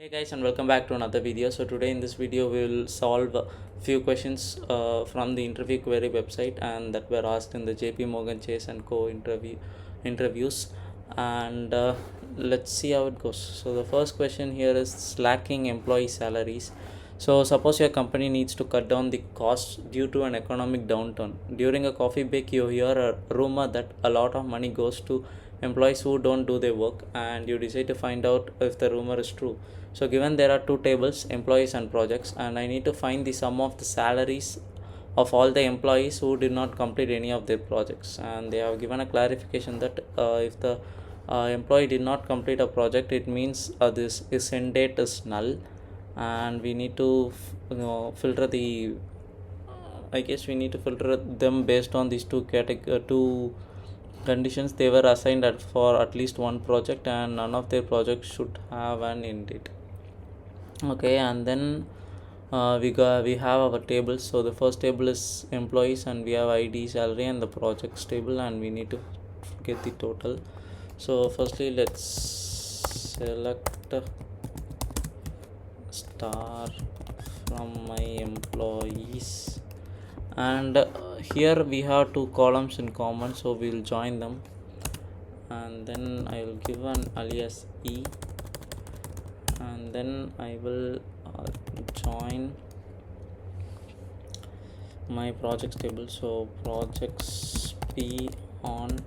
Hey guys, and welcome back to another video. So today in this video we will solve a few questions from the interview query website and that were asked in the JPMorgan Chase and Co interviews, and let's see how it goes. So the first question here is slacking employee salaries. So suppose your company needs to cut down the costs due to an economic downturn. During a coffee break you hear a rumor that a lot of money goes to employees who don't do their work, and you decide to find out if the rumor is true. So given there are two tables, employees and projects, and I need to find the sum of the salaries of all the employees who did not complete any of their projects, and they have given a clarification that if the employee did not complete a project, it means this end date is null, and we need to filter the I guess we need to filter them based on these two conditions. They were assigned for at least one project, and none of their projects should have an end date. Okay, and then we have our tables. So the first table is employees, and we have ID, salary, and the projects table, and we need to get the total. So firstly, let's select star from my employees, and here we have two columns in common, so we'll join them, and then I will give an alias e, and then I will join my projects table. So projects p on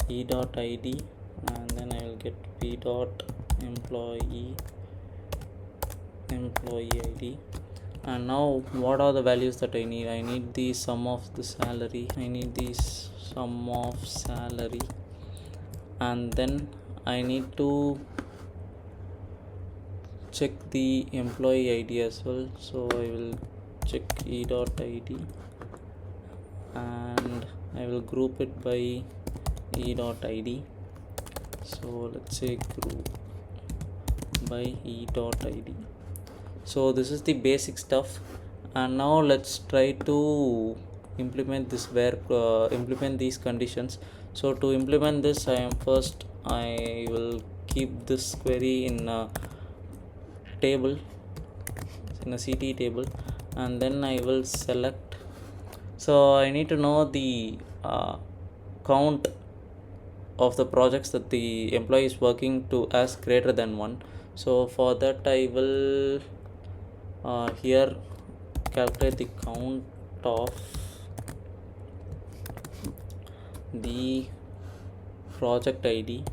e dot id, and then I will get p dot employee id. And now what are the values that I need the sum of the salary. I need the sum of salary, and then I need to check the employee id as well. So I will check e dot id, and I will group it by e dot id. So let's say group by e dot id. So this is the basic stuff, and now let's try to implement these conditions. So to implement this, I will keep this query in a table, in a CT table, and then I will select. So I need to know the count of the projects that the employee is working to as greater than 1. So for that I will here calculate the count of the project id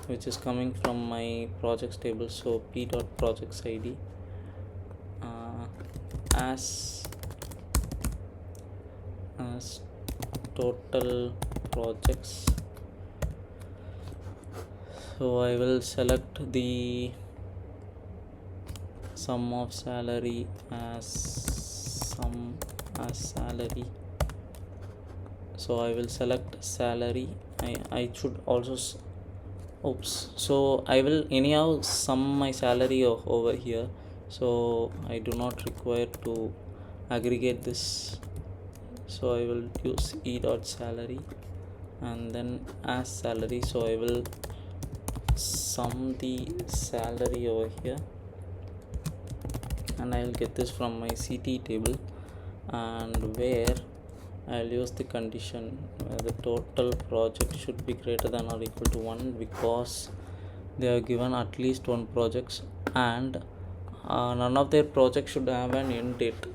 which is coming from my projects table. So p dot projects id as total projects. So I will select the sum of salary as salary. So I will select salary. I should also so I will anyhow sum my salary over here, so I do not require to aggregate this. So I will use e dot salary, and then as salary. So I will sum the salary over here, and I will get this from my CT table, and where I'll use the condition where the total project should be greater than or equal to 1, because they are given at least one projects, and none of their projects should have an end date.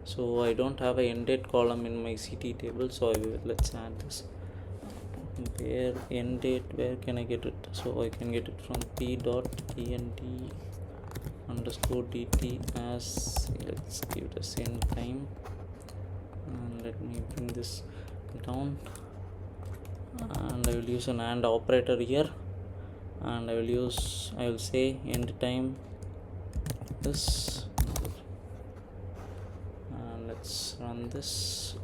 So I don't have a end date column in my CT table, so let's add this. Where end date, where can I get it? So I can get it from p dot end underscore dt as, let's give it the same time, and let me bring this down, and I will use an AND operator here, and I will say end time this, and let's run this.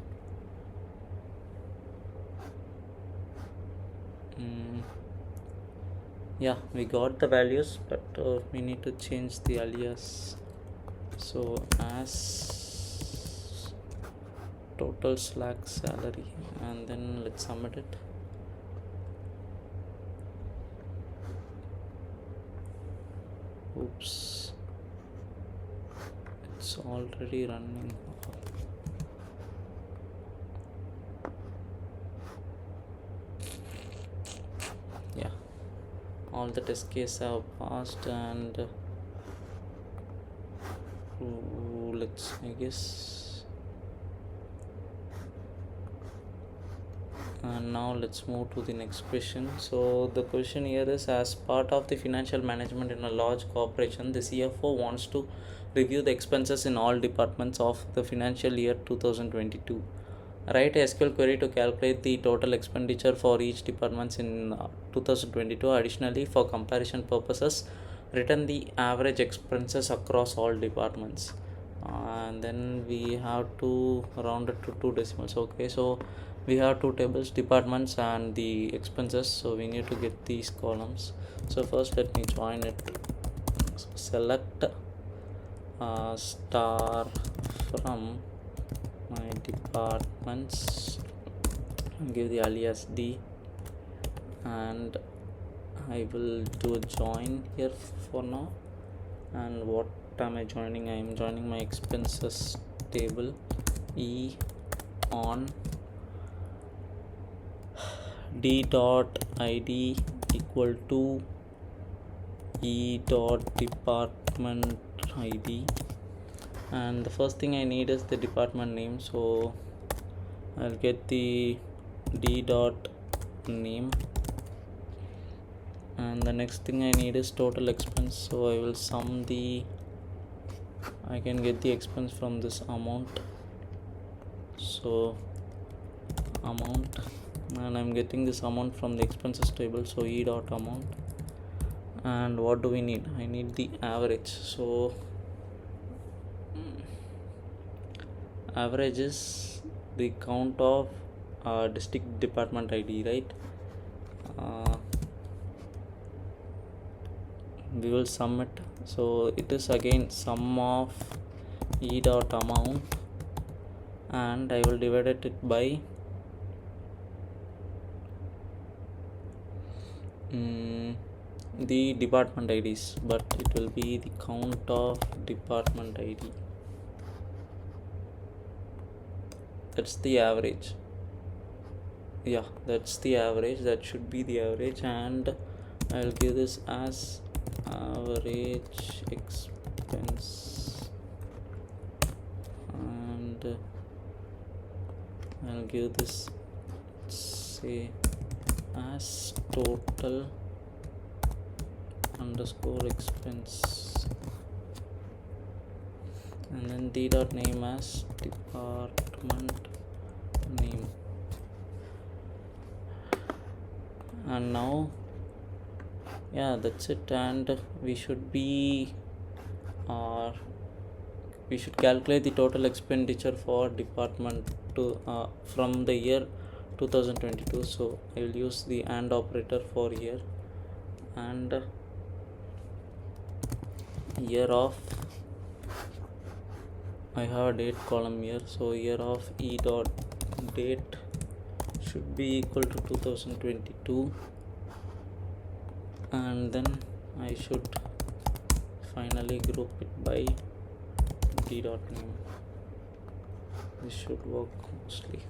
Yeah, we got the values, but we need to change the alias. So as total slack salary, and then let's submit it. oops, it's already running. Yeah, all the test cases have passed, and let's, I guess, and now let's move to the next question. So the question here is, as part of the financial management in a large corporation, the CFO wants to review the expenses in all departments of the financial year 2022. Write a SQL query to calculate the total expenditure for each department in 2022. Additionally, for comparison purposes, return the average expenses across all departments. And then we have to round it to two decimals. Okay, so we have two tables, departments and the expenses. So we need to get these columns. So first let me join it. So select star from my departments, give the alias D, and I will do a join here for now. And what am I joining? I am joining my expenses table E on D dot ID equal to E dot department ID, and the first thing I need is the department name, so I'll get the D dot name, and the next thing I need is total expense, so I will sum I can get the expense from this amount, so amount, and I'm getting this amount from the expenses table, so E dot amount. And what do we need? I need the average, so average is the count of district department ID, right? We will sum it, so it is again sum of E dot amount, and I will divide it by the department IDs, but it will be the count of department ID. That's the average. Yeah, that's the average. That should be the average, and I'll give this as average expense, and I'll give this, say, as total underscore expense, and then D dot name as department name. And now, yeah, that's it, and we should calculate the total expenditure for department to from the year 2022. So I will use the AND operator for year, and year of, I have a date column here, so year of E dot date should be equal to 2022, and then I should finally group it by D dot name. This should work mostly.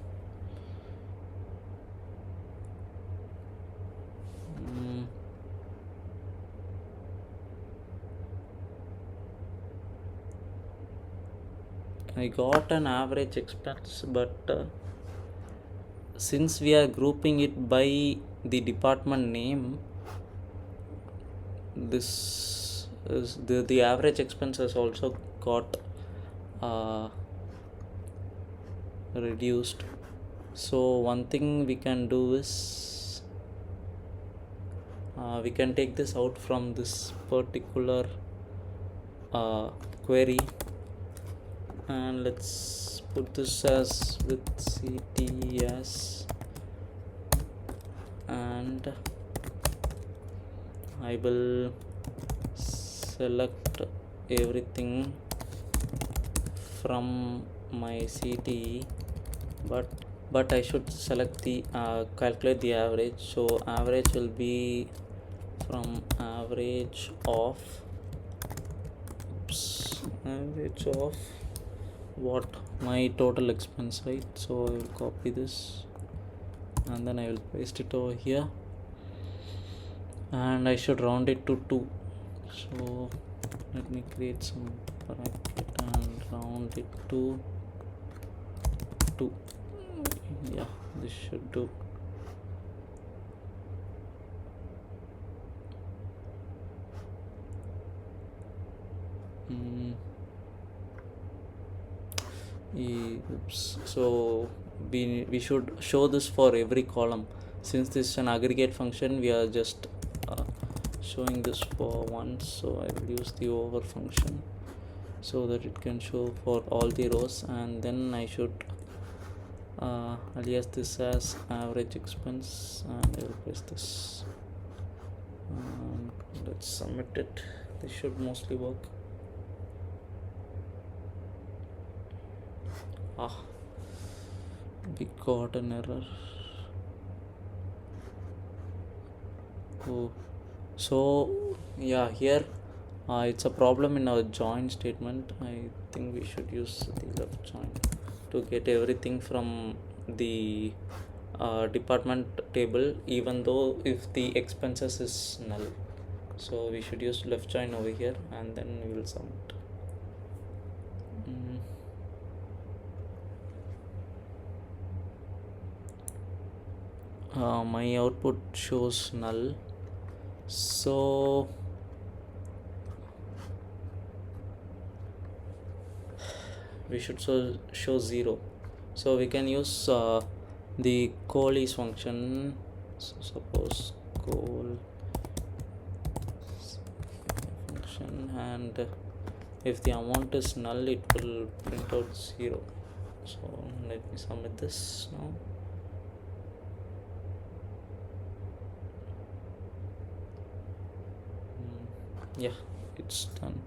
I got an average expense, but since we are grouping it by the department name, this is the average expense has also got reduced. So one thing we can do is we can take this out from this particular query, and let's put this as with CTS, and I will select everything from my CTE, but I should select the calculate the average. So average will be from average of average of what my total expense, right? So I will copy this and then I will paste it over here, and I should round it to 2. So let me create some bracket and round it to 2. Yeah, this should do. Oops. So we should show this for every column. Since this is an aggregate function, we are just showing this for once. So I will use the over function so that it can show for all the rows, and then I should alias this as average expense, and I will paste this. Let's submit it. This should mostly work. We got an error. Oh, so yeah, here it's a problem in our join statement. I think we should use the left join to get everything from the department table, even though if the expenses is null. So we should use left join over here, and then we will submit. My output shows null, so we should show 0. So we can use the call function. So suppose call function, and if the amount is null, it will print out 0. So let me submit this now. Yeah, it's done.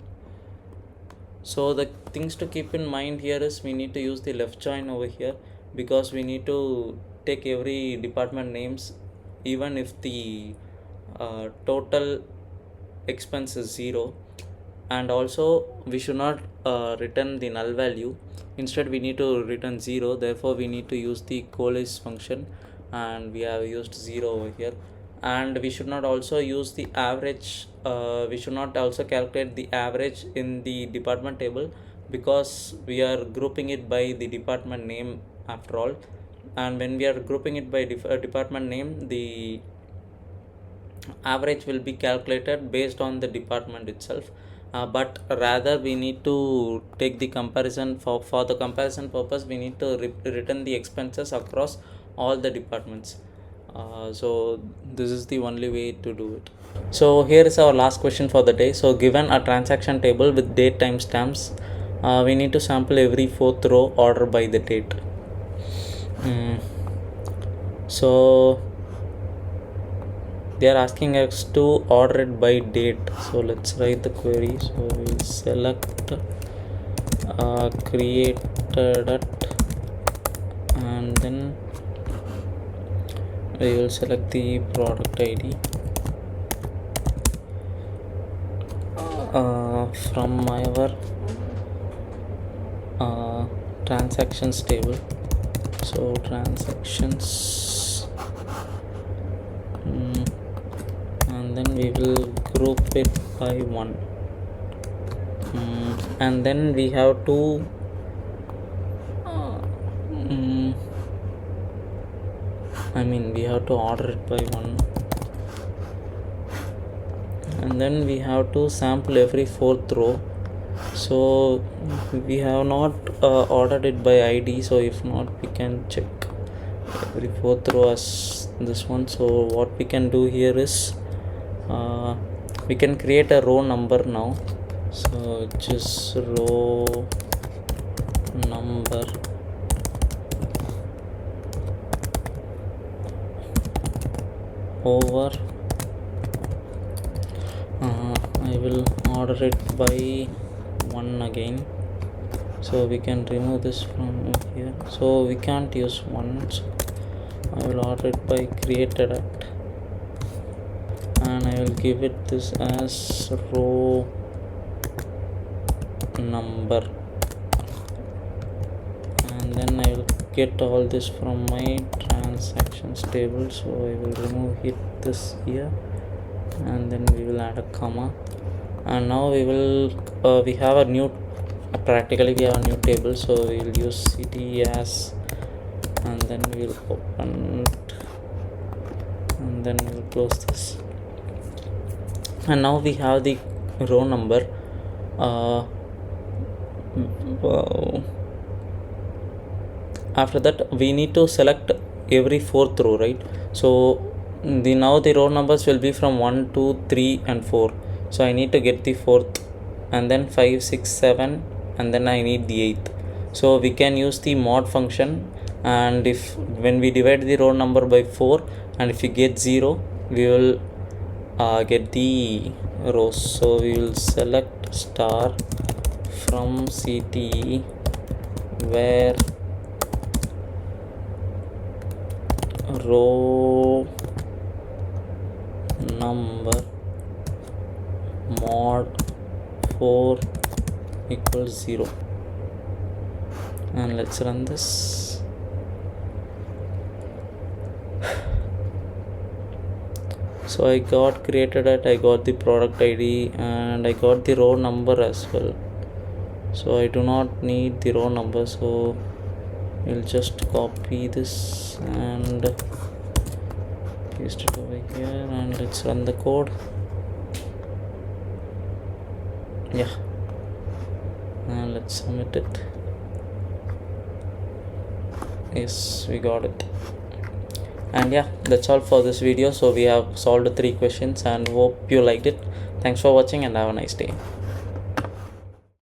So the things to keep in mind here is we need to use the left join over here, because we need to take every department names, even if the total expense is 0, and also we should not return the null value. Instead we need to return 0. Therefore we need to use the collage function, and we have used 0 over here. And we should not also use the average. We should not also calculate the average in the department table, because we are grouping it by the department name after all. And when we are grouping it by department name, the average will be calculated based on the department itself. But rather we need to take the comparison for the comparison purpose. We need to return the expenses across all the departments. So this is the only way to do it. So here is our last question for the day. So given a transaction table with date timestamps, we need to sample every 4th row order by the date. So they are asking us to order it by date. So let's write the query. So we select created at, and then we will select the product ID from our transactions table. So transactions, and then we will group it by 1, and then we have to we have to order it by 1, and then we have to sample every 4th row. So we have not ordered it by ID, so if not, we can check every 4th row as this one. So what we can do here is we can create a row number now. So just row number over I will order it by 1 again. So we can remove this from here. So we can't use 1. So I will order it by created at, and I will give it this as row number, and then I will get all this from my transactions table. So I will remove this here, and then we will add a comma. And now we have a new table, so we will use city as, and then we will open it, and then we will close this. And now we have the row number. After that we need to select every fourth row, right? So now the row numbers will be from 1, 2, 3 and 4. So I need to get the fourth, and then 5, 6, 7, and then I need the 8th. So we can use the mod function, and if when we divide the row number by 4, and if we get 0, we will get the rows. So we will select star from CTE where row number mod 4 equals 0, and let's run this. So I got created it, I got the product ID, and I got the row number as well. So I do not need the row number, so we'll just copy this and paste it over here, and let's run the code. Yeah, and let's submit it. Yes, we got it. And yeah, that's all for this video. So we have solved 3 questions, and hope you liked it. Thanks for watching, and have a nice day.